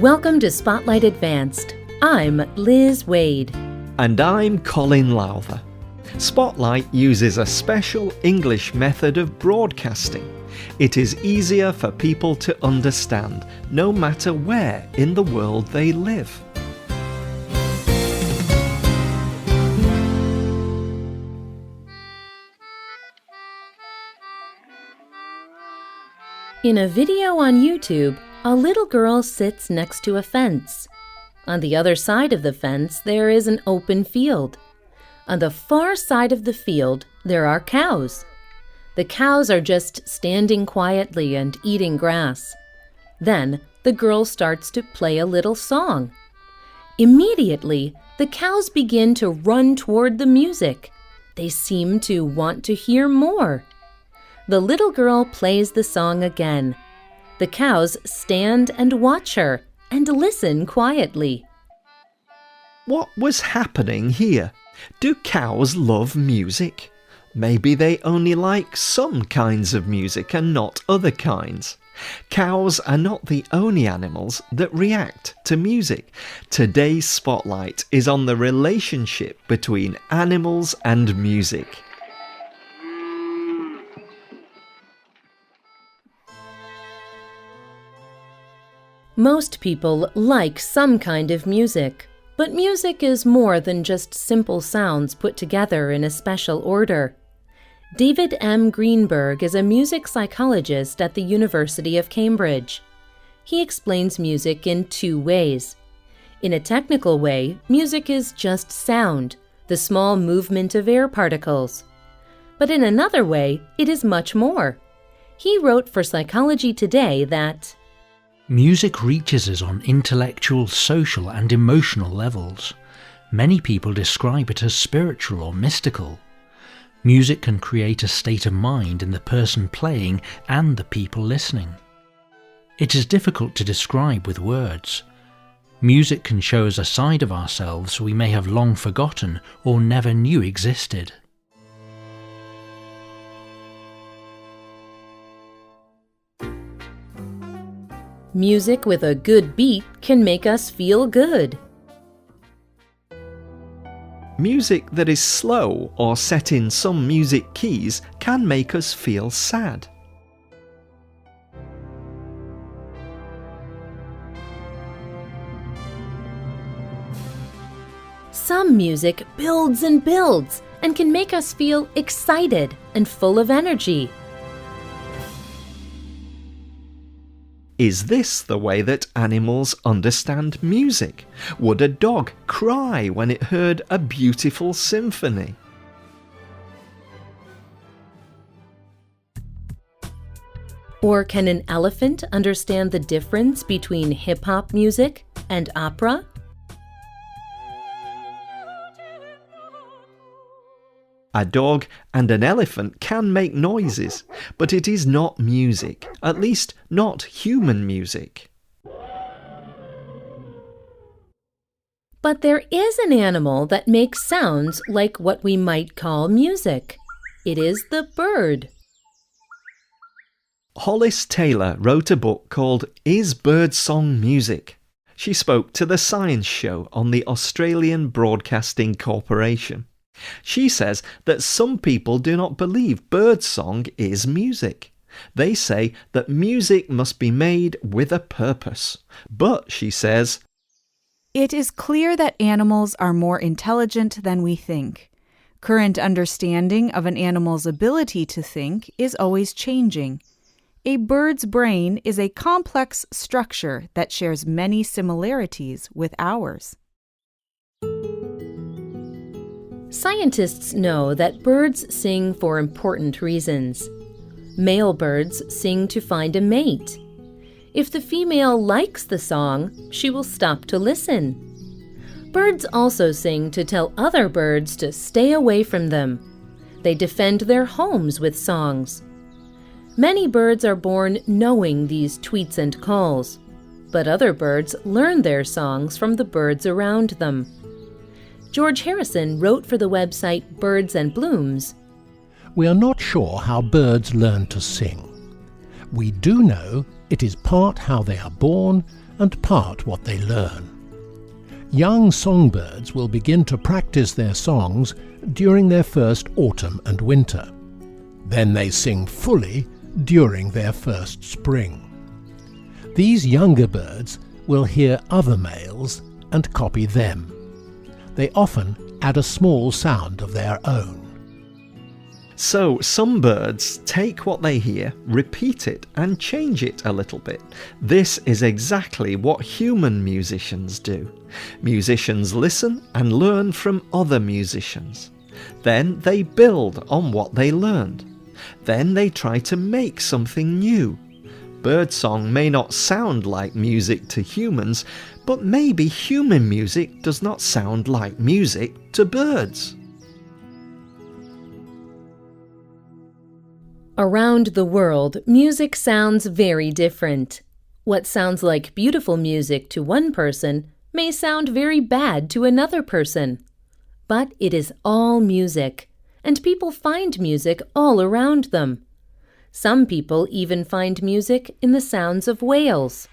Welcome to Spotlight Advanced. I'm Liz Waid. And I'm Colin Lowther. Spotlight uses a special English method of broadcasting. It is easier for people to understand, no matter where in the world they live. In a video on YouTube, a little girl sits next to a fence. On the other side of the fence, there is an open field. On the far side of the field, there are cows. The cows are just standing quietly and eating grass. Then, the girl starts to play a little song. Immediately, the cows begin to run toward the music. They seem to want to hear more. The little girl plays the song again. The cows stand and watch her and listen quietly. What was happening here? Do cows love music? Maybe they only like some kinds of music and not other kinds. Cows are not the only animals that react to music. Today's spotlight is on the relationship between animals and music. Most people like some kind of music, but music is more than just simple sounds put together in a special order. David M. Greenberg is a music psychologist at the University of Cambridge. He explains music in two ways. In a technical way, music is just sound, the small movement of air particles. But in another way, it is much more. He wrote for Psychology Today that music reaches us on intellectual, social and emotional levels. Many people describe it as spiritual or mystical. Music can create a state of mind in the person playing and the people listening. It is difficult to describe with words. Music can show us a side of ourselves we may have long forgotten or never knew existed. music with a good beat can make us feel good. Music that is slow or set in some music keys can make us feel sad. Some music builds and builds and can make us feel excited and full of energy. Is this the way that animals understand music? Would a dog cry when it heard a beautiful symphony? Or can an elephant understand the difference between hip-hop music and opera? A dog and an elephant can make noises, but it is not music, at least not human music. But there is an animal that makes sounds like what we might call music. It is the bird. Hollis Taylor wrote a book called Is Birdsong Music? She spoke to the Science Show on the Australian Broadcasting Corporation. She says that some people do not believe birdsong is music. They say that music must be made with a purpose. But, she says, it is clear that animals are more intelligent than we think. Current understanding of an animal's ability to think is always changing. A bird's brain is a complex structure that shares many similarities with ours. Scientists know that birds sing for important reasons. Male birds sing to find a mate. If the female likes the song, she will stop to listen. Birds also sing to tell other birds to stay away from them. They defend their homes with songs. Many birds are born knowing these tweets and calls, but other birds learn their songs from the birds around them. George Harrison wrote for the website Birds and Blooms. We are not sure how birds learn to sing. We do know it is part how they are born and part what they learn. Young songbirds will begin to practice their songs during their first autumn and winter. Then they sing fully during their first spring. These younger birds will hear other males and copy them. They often add a small sound of their own. So some birds take what they hear, repeat it and change it a little bit. This is exactly what human musicians do. Musicians listen and learn from other musicians. Then they build on what they learned. Then they try to make something new. Birdsong may not sound like music to humans, but maybe human music does not sound like music to birds. Around the world, music sounds very different. What sounds like beautiful music to one person may sound very bad to another person. But it is all music, and people find music all around them. Some people even find music in the sounds of whales.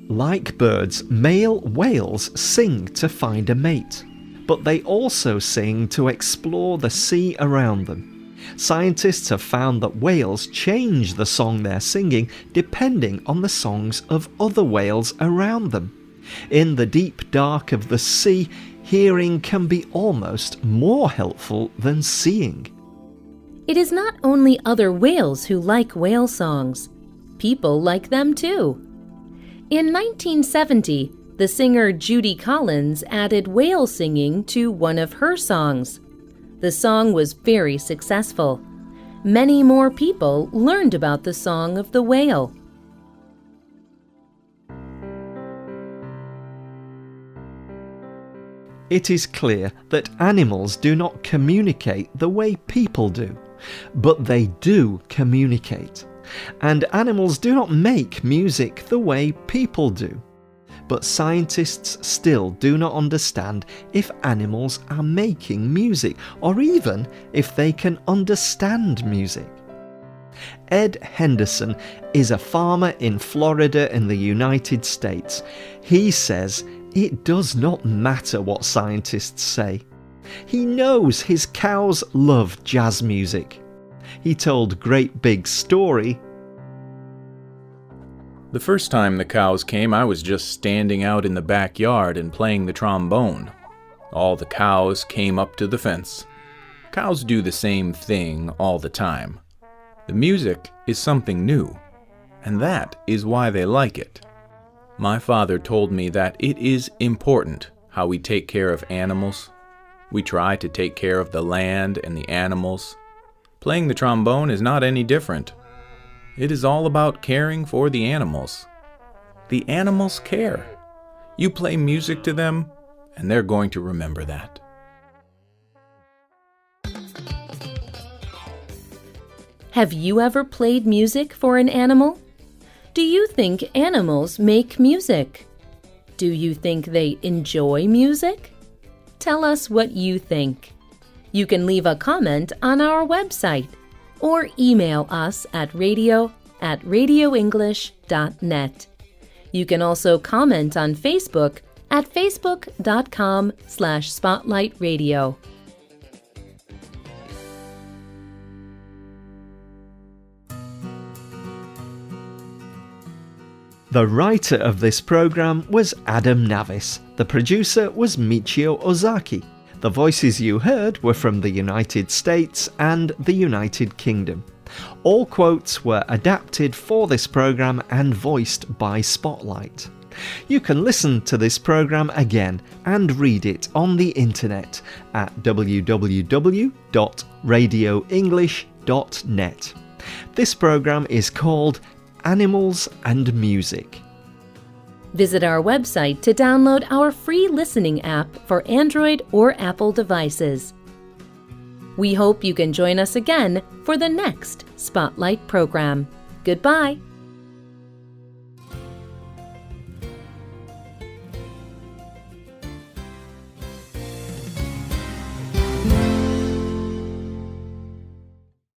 Like birds, male whales sing to find a mate, but they also sing to explore the sea around them. Scientists have found that whales change the song they're singing depending on the songs of other whales around them. In the deep dark of the sea, hearing can be almost more helpful than seeing. It is not only other whales who like whale songs. People like them too. In 1970, the singer Judy Collins added whale singing to one of her songs. The song was very successful. Many more people learned about the song of the whale. It is clear that animals do not communicate the way people do, but they do communicate. And animals do not make music the way people do. But scientists still do not understand if animals are making music, or even if they can understand music. Ed Henderson is a farmer in Florida in the United States. He says it does not matter what scientists say. He knows his cows love jazz music. He told Great Big Story, "The first time the cows came, I was just standing out in the backyard and playing the trombone. All the cows came up to the fence. Cows do the same thing all the time. The music is something new, and that is why they like it. My father told me that it is important how we take care of animals. We try to take care of the land and the animals. Playing the trombone is not any different. It is all about caring for the animals. The animals care. You play music to them, and they're going to remember that." Have you ever played music for an animal? Do you think animals make music? Do you think they enjoy music? Tell us what you think. You can leave a comment on our website or email us at radio@radioenglish.net. You can also comment on Facebook at facebook.com/spotlightradio. The writer of this program was Adam Navis. The producer was Michio Ozaki. The voices you heard were from the United States and the United Kingdom. All quotes were adapted for this program and voiced by Spotlight. You can listen to this program again and read it on the internet at www.radioenglish.net. This program is called Animals and Music. Visit our website to download our free listening app for Android or Apple devices. We hope you can join us again for the next Spotlight program. Goodbye.